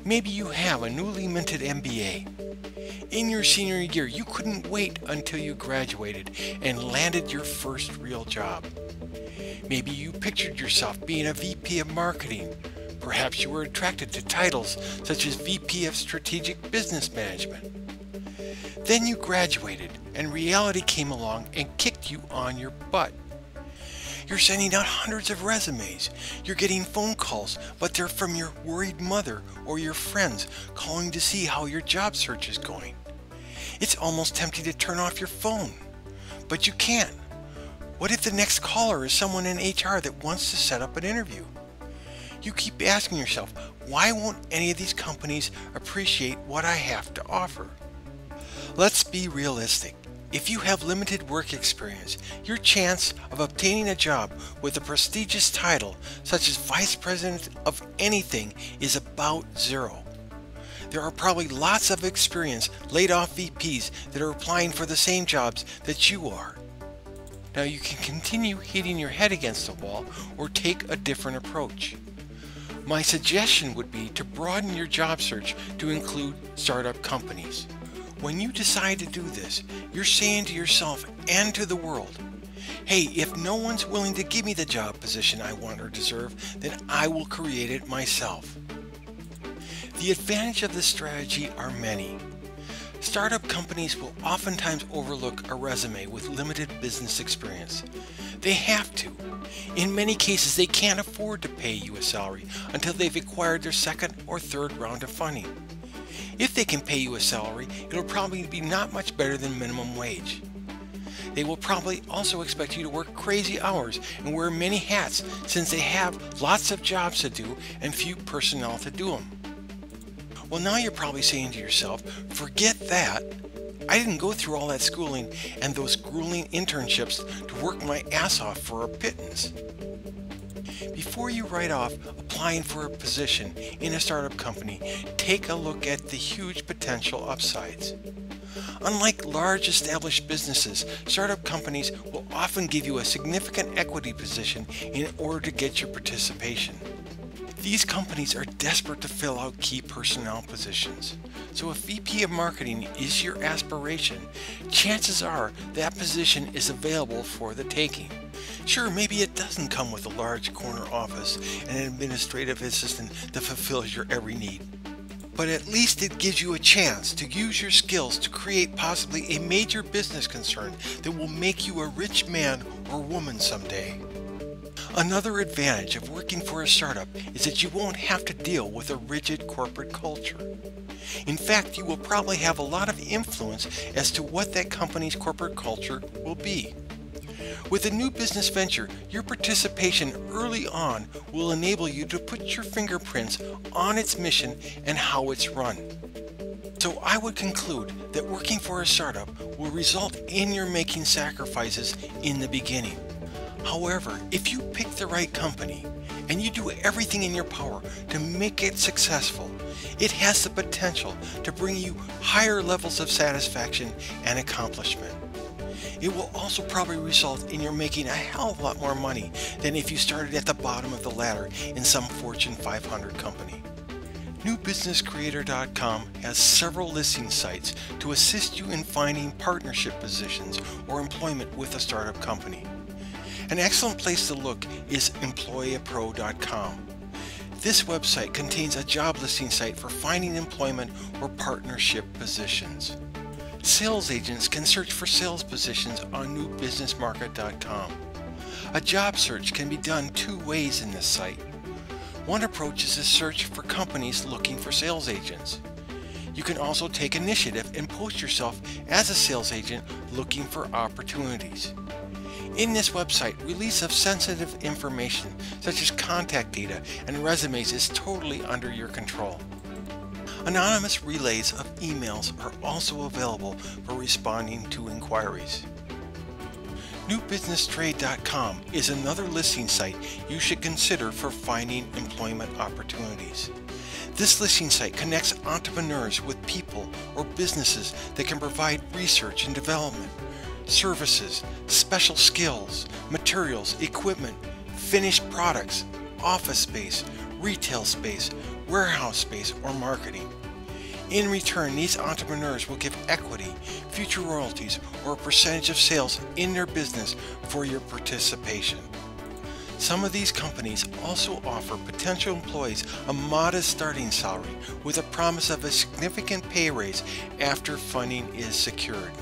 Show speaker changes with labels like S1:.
S1: Maybe you have a newly minted MBA. In your senior year, you couldn't wait until you graduated and landed your first real job. Maybe you pictured yourself being a VP of marketing. Perhaps you were attracted to titles such as VP of Strategic Business Management. Then you graduated and reality came along and kicked you on your butt. You're sending out hundreds of resumes. You're getting phone calls, but they're from your worried mother or your friends calling to see how your job search is going. It's almost tempting to turn off your phone, but you can't. What if the next caller is someone in HR that wants to set up an interview? You keep asking yourself, why won't any of these companies appreciate what I have to offer? Let's be realistic. If you have limited work experience, your chance of obtaining a job with a prestigious title, such as Vice President of anything, is about zero. There are probably lots of experienced laid-off VPs that are applying for the same jobs that you are. Now you can continue hitting your head against the wall or take a different approach. My suggestion would be to broaden your job search to include startup companies. When you decide to do this, you're saying to yourself and to the world, hey, if no one's willing to give me the job position I want or deserve, then I will create it myself. The advantage of this strategy are many. Startup companies will oftentimes overlook a resume with limited business experience. They have to. In many cases, they can't afford to pay you a salary until they've acquired their second or third round of funding. If they can pay you a salary, it'll probably be not much better than minimum wage. They will probably also expect you to work crazy hours and wear many hats since they have lots of jobs to do and few personnel to do them. Well, now you're probably saying to yourself, forget that. I didn't go through all that schooling and those grueling internships to work my ass off for a pittance. Before you write off applying for a position in a startup company, take a look at the huge potential upsides. Unlike large established businesses, startup companies will often give you a significant equity position in order to get your participation. These companies are desperate to fill out key personnel positions. So if VP of Marketing is your aspiration, chances are that position is available for the taking. Sure, maybe it doesn't come with a large corner office and an administrative assistant that fulfills your every need. But at least it gives you a chance to use your skills to create possibly a major business concern that will make you a rich man or woman someday. Another advantage of working for a startup is that you won't have to deal with a rigid corporate culture. In fact, you will probably have a lot of influence as to what that company's corporate culture will be. With a new business venture, your participation early on will enable you to put your fingerprints on its mission and how it's run. So I would conclude that working for a startup will result in your making sacrifices in the beginning. However, if you pick the right company and you do everything in your power to make it successful, it has the potential to bring you higher levels of satisfaction and accomplishment. It will also probably result in your making a hell of a lot more money than if you started at the bottom of the ladder in some Fortune 500 company. NewBusinessCreator.com has several listing sites to assist you in finding partnership positions or employment with a startup company. An excellent place to look is EmployAPro.com. This website contains a job listing site for finding employment or partnership positions. Sales agents can search for sales positions on NewBusinessMarket.com. A job search can be done two ways in this site. One approach is to search for companies looking for sales agents. You can also take initiative and post yourself as a sales agent looking for opportunities. In this website, release of sensitive information such as contact data and resumes is totally under your control. Anonymous relays of emails are also available for responding to inquiries. NewBusinessTrade.com is another listing site you should consider for finding employment opportunities. This listing site connects entrepreneurs with people or businesses that can provide research and development, services, special skills, materials, equipment, finished products, office space, retail space, warehouse space, or marketing. In return, these entrepreneurs will give equity, future royalties, or a percentage of sales in their business for your participation. Some of these companies also offer potential employees a modest starting salary with a promise of a significant pay raise after funding is secured.